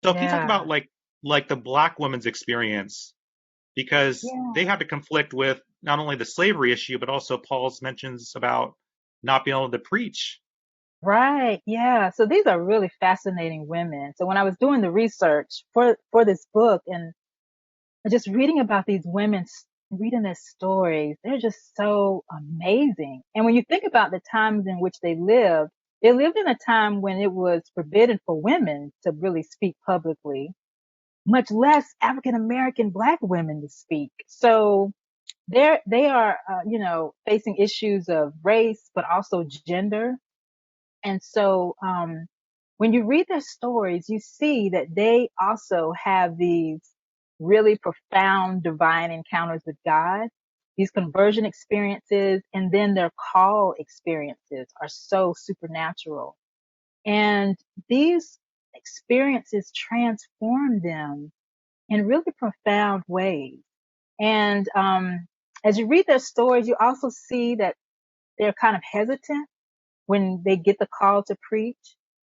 So can you talk Yeah. about like the black woman's experience because they Yeah. had to conflict with not only the slavery issue but also Paul's mentions about not being able to preach. Right. Yeah. So these are really fascinating women. So when I was doing the research for this book and just reading about these women, reading their stories, they're just so amazing. And when you think about the times in which they lived in a time when it was forbidden for women to really speak publicly, much less African American black women to speak. So they are, facing issues of race, but also gender. And so, when you read their stories, you see that they also have these really profound divine encounters with God, these conversion experiences, and then their call experiences are so supernatural. And these experiences transform them in really profound ways. And as you read their stories, you also see that they're kind of hesitant when they get the call to preach,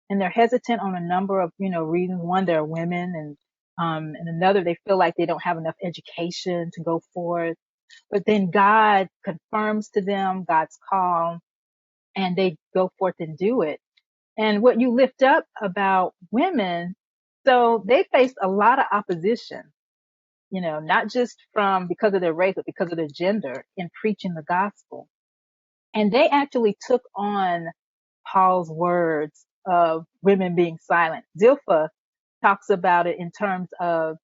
and they're hesitant on a number of reasons. One, they're women, and another, they feel like they don't have enough education to go forth. But then God confirms to them God's call, and they go forth and do it. And what you lift up about women, so they faced a lot of opposition, not just from because of their race, but because of their gender in preaching the gospel. And they actually took on Paul's words of women being silent. Zilpha talks about it in terms of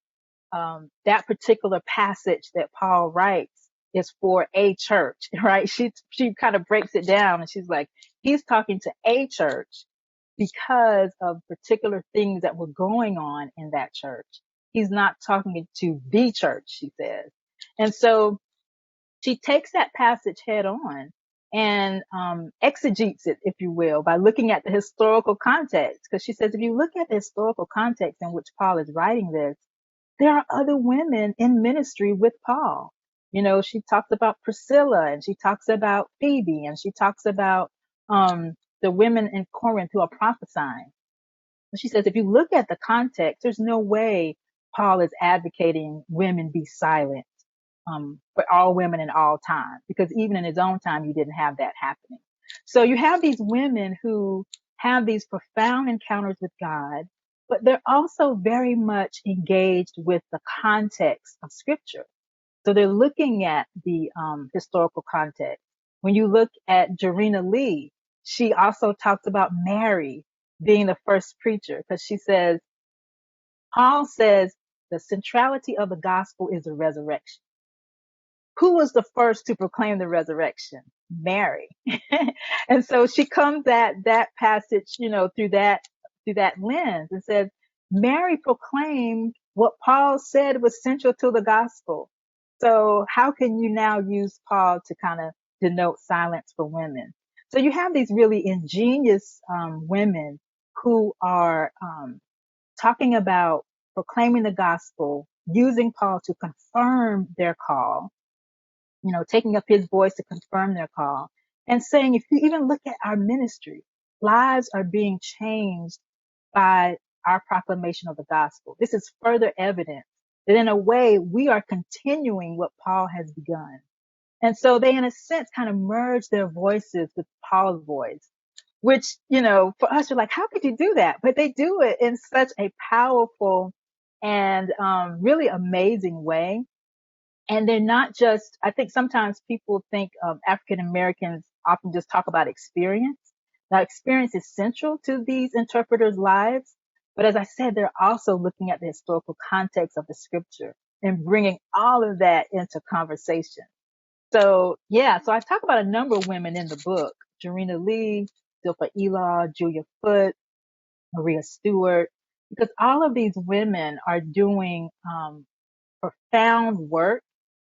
that particular passage that Paul writes is for a church, right? She kind of breaks it down and she's like, he's talking to a church because of particular things that were going on in that church. He's not talking to the church, she says. And so she takes that passage head on and exegetes it, if you will, by looking at the historical context. Because she says, if you look at the historical context in which Paul is writing this, there are other women in ministry with Paul. She talks about Priscilla and she talks about Phoebe and she talks about the women in Corinth who are prophesying. She says, if you look at the context, there's no way Paul is advocating women be silent for all women in all time, because even in his own time, you didn't have that happening. So you have these women who have these profound encounters with God, but they're also very much engaged with the context of scripture. So they're looking at the historical context. When you look at Jarena Lee, she also talks about Mary being the first preacher, because she says, Paul says the centrality of the gospel is the resurrection. Who was the first to proclaim the resurrection? Mary. And so she comes at that passage, through that lens and says, Mary proclaimed what Paul said was central to the gospel. So how can you now use Paul to kind of denote silence for women? So you have these really ingenious women who are talking about proclaiming the gospel, using Paul to confirm their call, taking up his voice to confirm their call, and saying, if you even look at our ministry, lives are being changed by our proclamation of the gospel. This is further evidence that in a way we are continuing what Paul has begun. And so they, in a sense, kind of merge their voices with Paul's voice, which, for us, you're like, how could you do that? But they do it in such a powerful and really amazing way. And they're not just, I think sometimes people think African Americans often just talk about experience. Now, experience is central to these interpreters' lives. But as I said, they're also looking at the historical context of the scripture and bringing all of that into conversation. So, yeah, so I talk about a number of women in the book: Jarena Lee, Zilpha Elaw, Julia Foote, Maria Stewart, because all of these women are doing profound work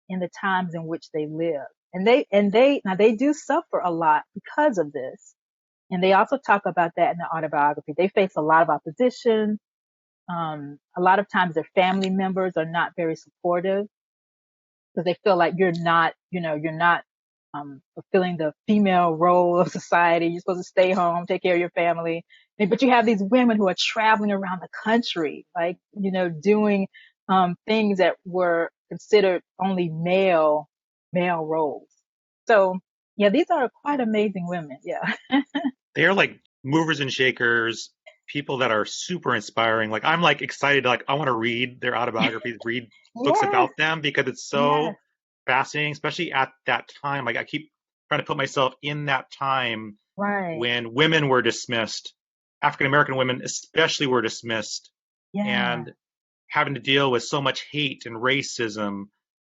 in the times in which they live. Now they do suffer a lot because of this. And they also talk about that in the autobiography. They face a lot of opposition. A lot of times their family members are not very supportive because they feel like you're not fulfilling the female role of society. You're supposed to stay home, take care of your family. But you have these women who are traveling around the country, like, doing things that were considered only male roles. So yeah, these are quite amazing women. Yeah. They are like movers and shakers, people that are super inspiring. Like I'm like excited, like I want to read their autobiographies, read books Yes. about them because it's Yes. so fascinating, especially at that time. Like I keep trying to put myself in that time Right. when women were dismissed, African American women especially were dismissed, Yeah. and having to deal with so much hate and racism,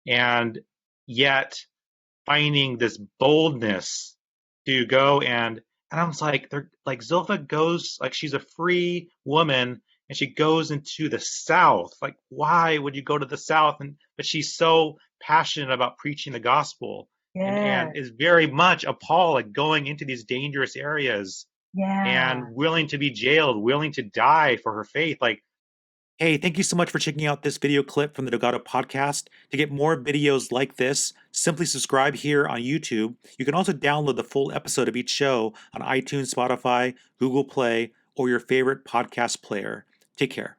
and yet finding this boldness to go and I was like, they're like Zilpha goes like she's a free woman and she goes into the South. Like, why would you go to the South? And but she's so passionate about preaching the gospel and Yes. is very much a Paul, like going into these dangerous areas Yeah. and willing to be jailed, willing to die for her faith. Like, hey, thank you so much for checking out this video clip from the Delgado podcast. To get more videos like this, simply subscribe here on YouTube. You can also download the full episode of each show on iTunes, Spotify, Google Play, or your favorite podcast player. Take care.